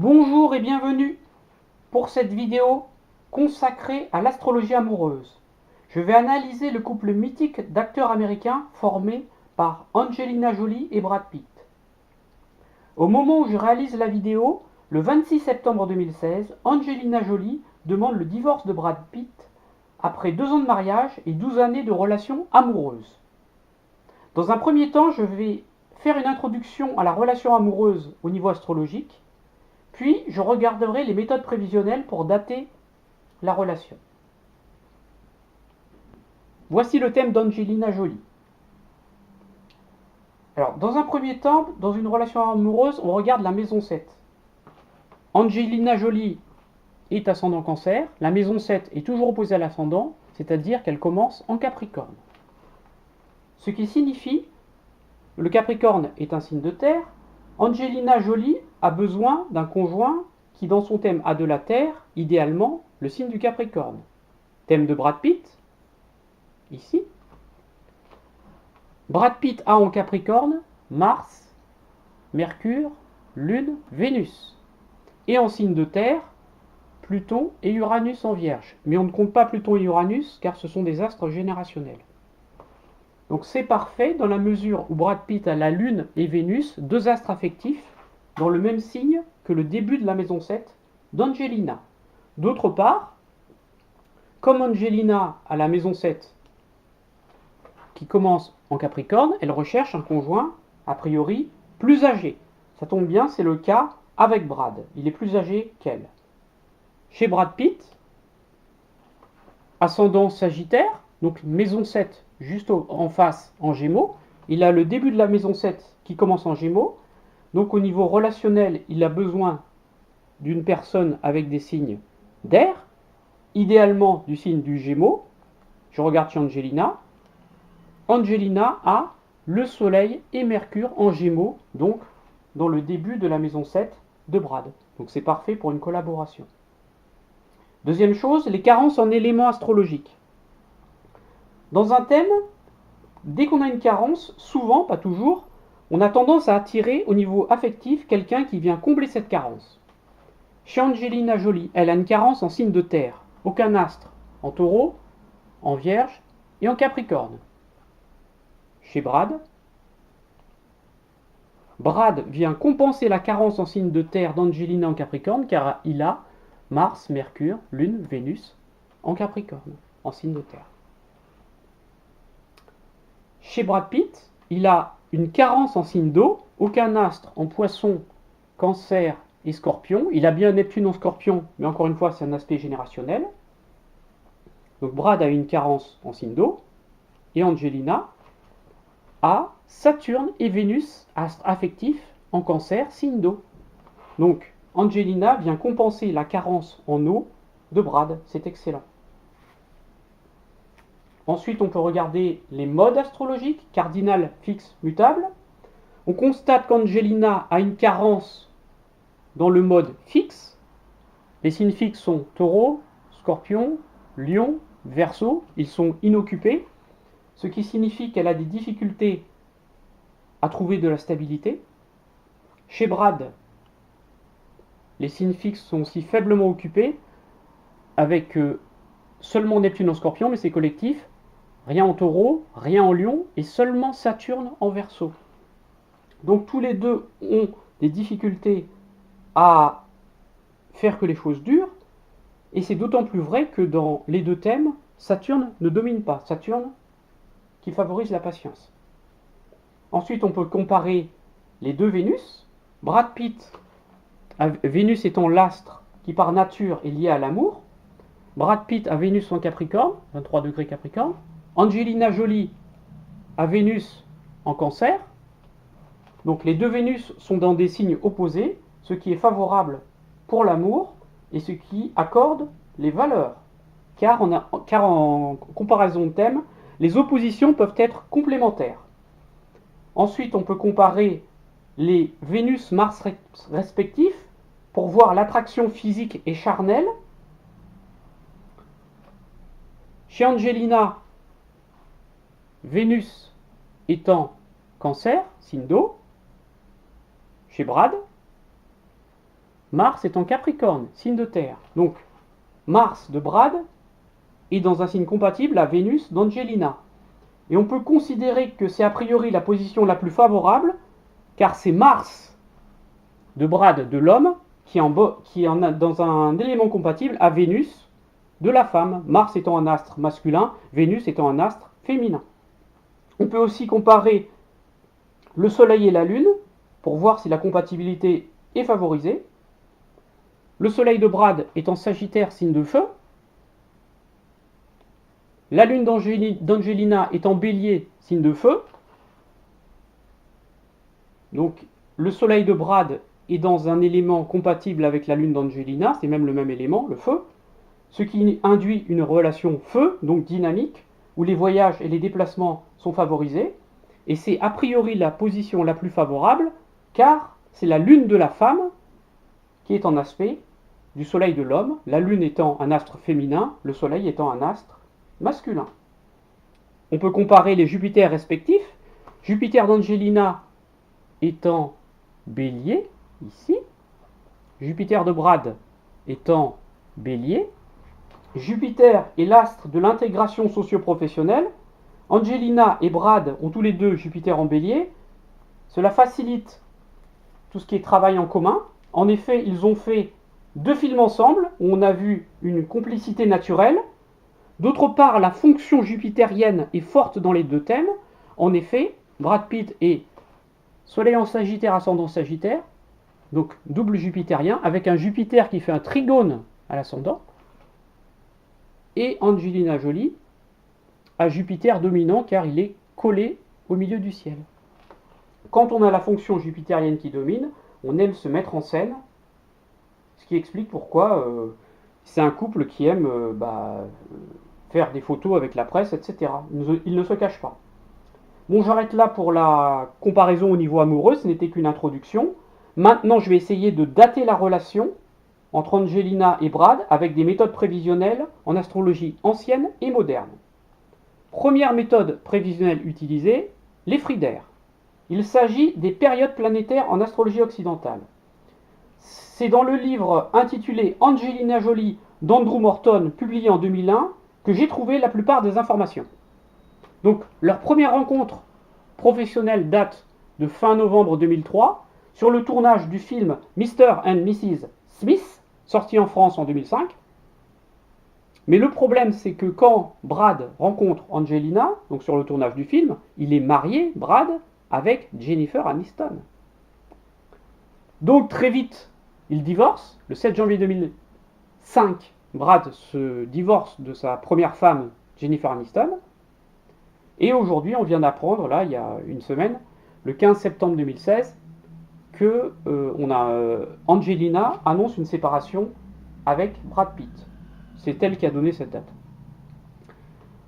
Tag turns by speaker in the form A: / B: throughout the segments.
A: Bonjour et bienvenue pour cette vidéo consacrée à l'astrologie amoureuse. Je vais analyser le couple mythique d'acteurs américains formé par Angelina Jolie et Brad Pitt. Au moment où je réalise la vidéo, le 26 septembre 2016, Angelina Jolie demande le divorce de Brad Pitt après 2 ans de mariage et 12 années de relations amoureuses. Dans un premier temps, je vais faire une introduction à la relation amoureuse au niveau astrologique. Puis, je regarderai les méthodes prévisionnelles pour dater la relation. Voici le thème d'Angelina Jolie. Alors, dans un premier temps, dans une relation amoureuse, on regarde la maison 7. Angelina Jolie est ascendant Cancer. La maison 7 est toujours opposée à l'ascendant, c'est-à-dire qu'elle commence en Capricorne. Ce qui signifie, le Capricorne est un signe de terre. Angelina Jolie a besoin d'un conjoint qui, dans son thème, a de la terre, idéalement le signe du Capricorne. Thème de Brad Pitt, ici. Brad Pitt a en Capricorne Mars, Mercure, Lune, Vénus. Et en signe de terre, Pluton et Uranus en Vierge. Mais on ne compte pas Pluton et Uranus car ce sont des astres générationnels. Donc c'est parfait dans la mesure où Brad Pitt a la Lune et Vénus, deux astres affectifs, dans le même signe que le début de la maison 7 d'Angelina. D'autre part, comme Angelina a la maison 7 qui commence en Capricorne, elle recherche un conjoint, a priori, plus âgé. Ça tombe bien, c'est le cas avec Brad. Il est plus âgé qu'elle. Chez Brad Pitt, ascendant Sagittaire, donc maison 7 juste en face en Gémeaux, il a le début de la maison 7 qui commence en Gémeaux. Donc au niveau relationnel, il a besoin d'une personne avec des signes d'air, idéalement du signe du Gémeaux. Je regarde chez Angelina. Angelina a le Soleil et Mercure en Gémeaux, donc dans le début de la maison 7 de Brad. Donc c'est parfait pour une collaboration. Deuxième chose, les carences en éléments astrologiques. Dans un thème, dès qu'on a une carence, souvent, pas toujours, on a tendance à attirer au niveau affectif quelqu'un qui vient combler cette carence. Chez Angelina Jolie, elle a une carence en signe de terre, aucun astre, en taureau, en vierge et en capricorne. Chez Brad, Brad vient compenser la carence en signe de terre d'Angelina en Capricorne car il a Mars, Mercure, Lune, Vénus en Capricorne, en signe de terre. Chez Brad Pitt, il a une carence en signe d'eau, aucun astre en Poisson, Cancer et Scorpion. Il a bien Neptune en Scorpion, mais encore une fois, c'est un aspect générationnel. Donc Brad a une carence en signe d'eau, et Angelina a Saturne et Vénus, astres affectifs, en Cancer, signe d'eau. Donc Angelina vient compenser la carence en eau de Brad, c'est excellent. Ensuite, on peut regarder les modes astrologiques, cardinal, fixe, mutable. On constate qu'Angelina a une carence dans le mode fixe. Les signes fixes sont Taureau, Scorpion, Lion, Verseau. Ils sont inoccupés, ce qui signifie qu'elle a des difficultés à trouver de la stabilité. Chez Brad, les signes fixes sont aussi faiblement occupés, avec seulement Neptune en Scorpion, mais c'est collectif. Rien en Taureau, rien en Lion, et seulement Saturne en Verseau. Donc tous les deux ont des difficultés à faire que les choses durent, et c'est d'autant plus vrai que dans les deux thèmes, Saturne ne domine pas. Saturne qui favorise la patience. Ensuite, on peut comparer les deux Vénus. Brad Pitt, Vénus étant l'astre qui par nature est lié à l'amour. Brad Pitt a Vénus en Capricorne, 23 degrés Capricorne. Angelina Jolie a Vénus en Cancer. Donc les deux Vénus sont dans des signes opposés, ce qui est favorable pour l'amour et ce qui accorde les valeurs. Car en comparaison de thème, les oppositions peuvent être complémentaires. Ensuite, on peut comparer les Vénus-Mars respectifs pour voir l'attraction physique et charnelle. Chez Angelina, Vénus étant Cancer, signe d'eau. Chez Brad, Mars est en Capricorne, signe de terre. Donc, Mars de Brad est dans un signe compatible à Vénus d'Angelina. Et on peut considérer que c'est a priori la position la plus favorable, car c'est Mars de Brad de l'homme qui est dans un élément compatible à Vénus de la femme, Mars étant un astre masculin, Vénus étant un astre féminin. On peut aussi comparer le Soleil et la Lune pour voir si la compatibilité est favorisée. Le Soleil de Brad est en Sagittaire, signe de feu. La Lune d'Angelina est en Bélier, signe de feu. Donc le Soleil de Brad est dans un élément compatible avec la Lune d'Angelina, c'est même le même élément, le feu, ce qui induit une relation feu, donc dynamique, où les voyages et les déplacements sont favorisés, et c'est a priori la position la plus favorable, car c'est la Lune de la femme qui est en aspect du Soleil de l'homme, la Lune étant un astre féminin, le Soleil étant un astre masculin. On peut comparer les Jupiters respectifs, Jupiter d'Angelina étant Bélier, ici, Jupiter de Brad étant Bélier, Jupiter est l'astre de l'intégration socio-professionnelle, Angelina et Brad ont tous les deux Jupiter en Bélier, cela facilite tout ce qui est travail en commun. En effet, ils ont fait 2 films ensemble, où on a vu une complicité naturelle. D'autre part, la fonction jupitérienne est forte dans les 2 thèmes. En effet, Brad Pitt est Soleil en Sagittaire, ascendant Sagittaire, donc double jupitérien, avec un Jupiter qui fait un trigone à l'ascendant, et Angelina Jolie à Jupiter dominant, car il est collé au milieu du ciel. Quand on a la fonction jupitérienne qui domine, on aime se mettre en scène, ce qui explique pourquoi c'est un couple qui aime faire des photos avec la presse, etc. Il ne se cache pas. Bon, j'arrête là pour la comparaison au niveau amoureux, ce n'était qu'une introduction. Maintenant, je vais essayer de dater la relation entre Angelina et Brad avec des méthodes prévisionnelles en astrologie ancienne et moderne. Première méthode prévisionnelle utilisée, les fridaires. Il s'agit des périodes planétaires en astrologie occidentale. C'est dans le livre intitulé Angelina Jolie d'Andrew Morton, publié en 2001, que j'ai trouvé la plupart des informations. Donc, leur première rencontre professionnelle date de fin novembre 2003, sur le tournage du film Mr. and Mrs. Smith, sorti en France en 2005. Mais le problème, c'est que quand Brad rencontre Angelina, donc sur le tournage du film, il est marié, Brad, avec Jennifer Aniston. Donc très vite, il divorce. Le 7 janvier 2005, Brad se divorce de sa première femme, Jennifer Aniston. Et aujourd'hui, on vient d'apprendre, là, il y a une semaine, le 15 septembre 2016, que Angelina annonce une séparation avec Brad Pitt. C'est elle qui a donné cette date.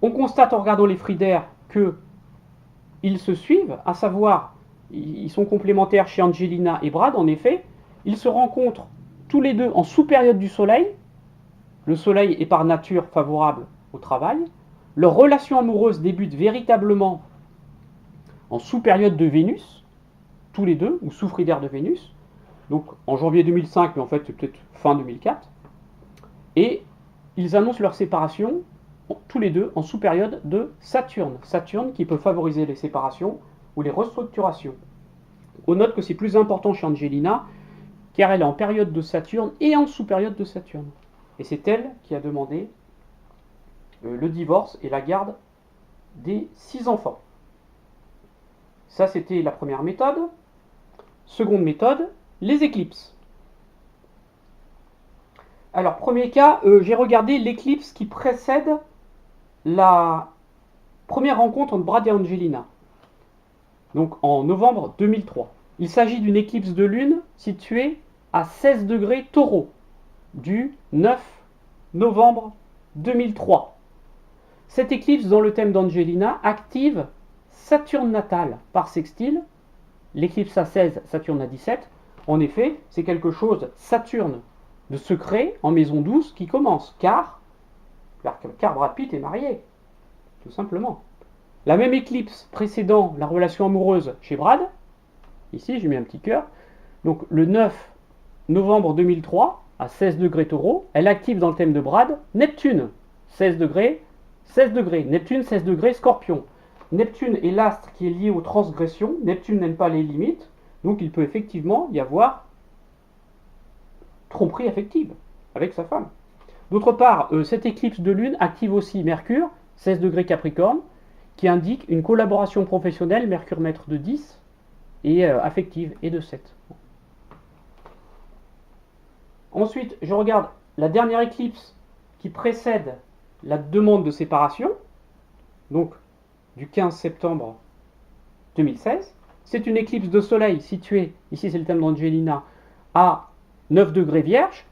A: On constate en regardant les fridaires qu'ils se suivent, à savoir, ils sont complémentaires chez Angelina et Brad, en effet. Ils se rencontrent tous les deux en sous-période du Soleil. Le Soleil est par nature favorable au travail. Leur relation amoureuse débute véritablement en sous-période de Vénus, tous les deux, ou sous fridaire de Vénus. Donc en janvier 2005, mais en fait c'est peut-être fin 2004. Et ils annoncent leur séparation, tous les deux, en sous-période de Saturne. Saturne qui peut favoriser les séparations ou les restructurations. On note que c'est plus important chez Angelina, car elle est en période de Saturne et en sous-période de Saturne. Et c'est elle qui a demandé le divorce et la garde des 6 enfants. Ça, c'était la première méthode. Seconde méthode, les éclipses. Alors, premier cas, j'ai regardé l'éclipse qui précède la première rencontre entre Brad et Angelina. Donc, en novembre 2003. Il s'agit d'une éclipse de lune située à 16 degrés Taureau, du 9 novembre 2003. Cette éclipse, dans le thème d'Angelina, active Saturne natal par sextile, l'éclipse à 16, Saturne à 17. En effet, c'est quelque chose, Saturne, de secret en maison 12 qui commence, car Brad Pitt est marié, tout simplement. La même éclipse précédant la relation amoureuse chez Brad, ici j'ai mis un petit cœur, donc le 9 novembre 2003, à 16 degrés Taureau, elle active dans le thème de Brad Neptune, 16 degrés, 16 degrés. Neptune, 16 degrés, Scorpion. Neptune est l'astre qui est lié aux transgressions. Neptune n'aime pas les limites, donc il peut effectivement y avoir tromperie affective avec sa femme. D'autre part, cette éclipse de lune active aussi Mercure, 16 degrés Capricorne, qui indique une collaboration professionnelle, Mercure maître de 10, et affective, et de 7. Ensuite, je regarde la dernière éclipse qui précède la demande de séparation, donc du 15 septembre 2016. C'est une éclipse de soleil située, ici c'est le thème d'Angelina, à 9 degrés Vierge.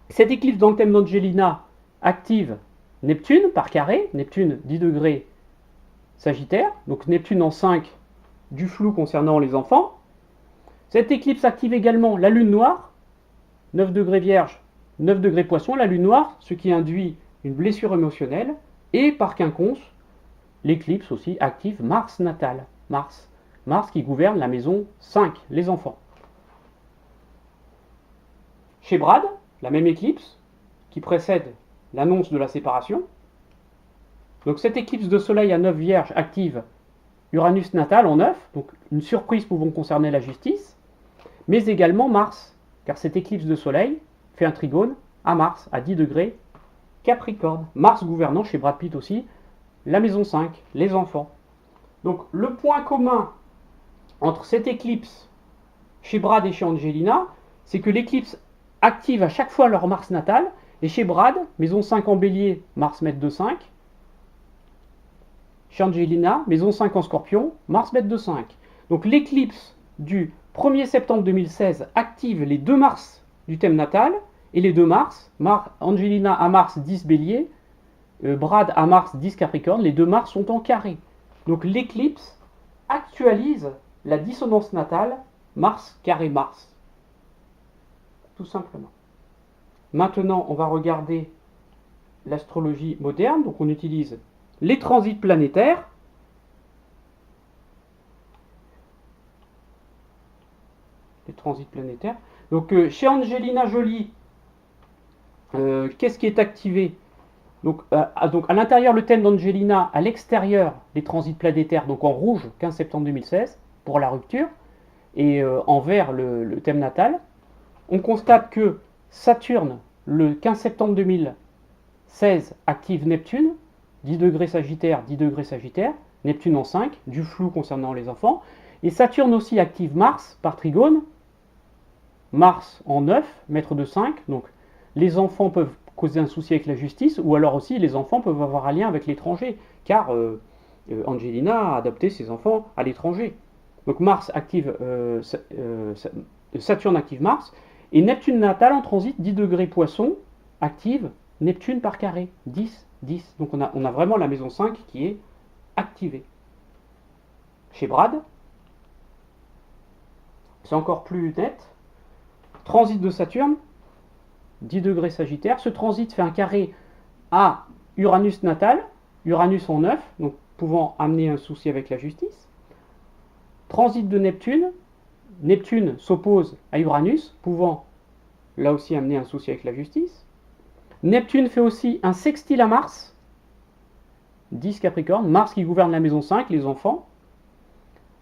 A: Cette éclipse dans le thème d'Angelina active Neptune par carré, Neptune 10 degrés Sagittaire, donc Neptune en 5, du flou concernant les enfants. Cette éclipse active également la lune noire, 9 degrés Vierge, 9 degrés Poisson, la lune noire, ce qui induit une blessure émotionnelle, et par quinconce, l'éclipse aussi active Mars natal, Mars qui gouverne la maison 5, les enfants. Chez Brad, la même éclipse qui précède l'annonce de la séparation. Donc cette éclipse de soleil à 9 Vierge active Uranus natal en 9, donc une surprise pouvant concerner la justice, mais également Mars, car cette éclipse de soleil fait un trigone à Mars, à 10 degrés Capricorne. Mars gouvernant chez Brad Pitt aussi la maison 5, les enfants. Donc le point commun entre cette éclipse chez Brad et chez Angelina, c'est que l'éclipse active à chaque fois leur Mars natal, et chez Brad, maison 5 en bélier, Mars maître de 5. Chez Angelina, maison 5 en scorpion, Mars maître de 5. Donc l'éclipse du 1er septembre 2016 active les 2 Mars du thème natal, et les 2 Mars, Angelina à Mars 10 bélier, Brad à Mars 10 Capricorne, les 2 Mars sont en carré. Donc l'éclipse actualise la dissonance natale Mars carré Mars. Tout simplement. Maintenant, on va regarder l'astrologie moderne. Donc on utilise les transits planétaires. Les transits planétaires. Donc chez Angelina Jolie, qu'est-ce qui est activé ? Donc à l'intérieur, le thème d'Angelina, à l'extérieur, les transits planétaires, donc en rouge, 15 septembre 2016, pour la rupture, et en vert, le thème natal. On constate que Saturne, le 15 septembre 2016, active Neptune, 10 degrés Sagittaire, 10 degrés Sagittaire, Neptune en 5, du flou concernant les enfants. Et Saturne aussi active Mars par trigone, Mars en 9, maître de 5, donc les enfants peuvent causer un souci avec la justice, ou alors aussi les enfants peuvent avoir un lien avec l'étranger, car Angelina a adopté ses enfants à l'étranger. Donc Mars active, Saturne active Mars, et Neptune natal en transit 10 degrés Poisson active Neptune par carré, 10, 10. Donc on a vraiment la maison 5 qui est activée. Chez Brad, c'est encore plus net. Transit de Saturne, 10 degrés Sagittaire. Ce transit fait un carré à Uranus natal, Uranus en 9, donc pouvant amener un souci avec la justice. Transit de Neptune, Neptune s'oppose à Uranus, pouvant là aussi amener un souci avec la justice. Neptune fait aussi un sextile à Mars, 10 Capricorne, Mars qui gouverne la maison 5, les enfants.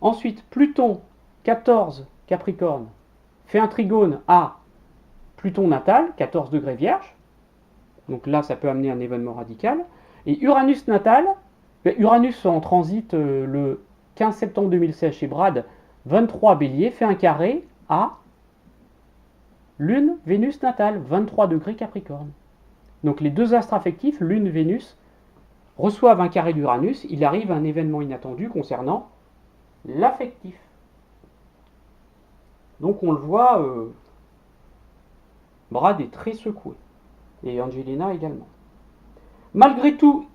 A: Ensuite, Pluton, 14 Capricorne, fait un trigone à Pluton natal, 14 degrés Vierge. Donc là, ça peut amener un événement radical. Et Uranus natal, Uranus en transit le 15 septembre 2016 chez Brad, 23 Bélier, fait un carré à Lune, Vénus natale, 23 degrés Capricorne. Donc les deux astres affectifs, Lune, Vénus, reçoivent un carré d'Uranus. Il arrive un événement inattendu concernant l'affectif. Donc on le voit, Brad est très secoué. Et Angelina également. Malgré tout,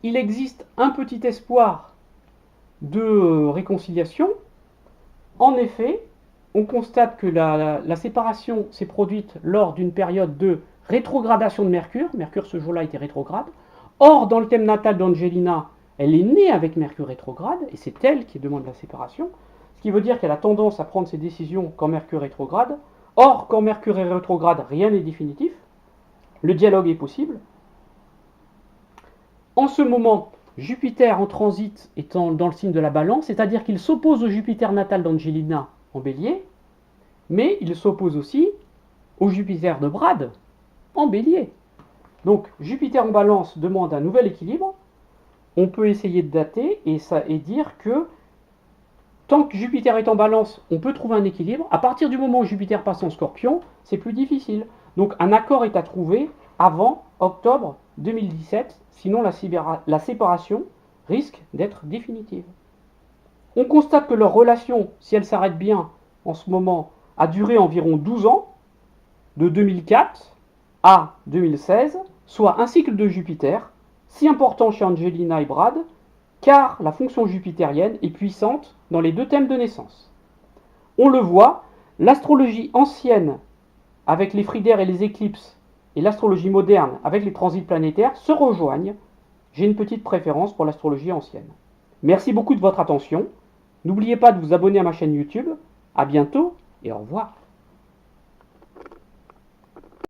A: il existe un petit espoir de réconciliation. En effet, on constate que la séparation s'est produite lors d'une période de rétrogradation de Mercure. Mercure, ce jour-là, était rétrograde. Or, dans le thème natal d'Angelina, elle est née avec Mercure rétrograde, et c'est elle qui demande la séparation. Ce qui veut dire qu'elle a tendance à prendre ses décisions quand Mercure rétrograde, Or, quand Mercure est rétrograde, rien n'est définitif. Le dialogue est possible. En ce moment, Jupiter en transit est dans le signe de la Balance, c'est-à-dire qu'il s'oppose au Jupiter natal d'Angelina en Bélier, mais il s'oppose aussi au Jupiter de Brad en Bélier. Donc Jupiter en Balance demande un nouvel équilibre. On peut essayer de dater et dire que tant que Jupiter est en Balance, on peut trouver un équilibre. À partir du moment où Jupiter passe en Scorpion, c'est plus difficile. Donc un accord est à trouver avant octobre 2017, sinon la séparation risque d'être définitive. On constate que leur relation, si elle s'arrête bien en ce moment, a duré environ 12 ans, de 2004 à 2016, soit un cycle de Jupiter, si important chez Angelina et Brad, car la fonction jupitérienne est puissante dans les deux thèmes de naissance. On le voit, l'astrologie ancienne avec les fridaires et les éclipses et l'astrologie moderne avec les transits planétaires se rejoignent. J'ai une petite préférence pour l'astrologie ancienne. Merci beaucoup de votre attention. N'oubliez pas de vous abonner à ma chaîne YouTube. À bientôt et au revoir.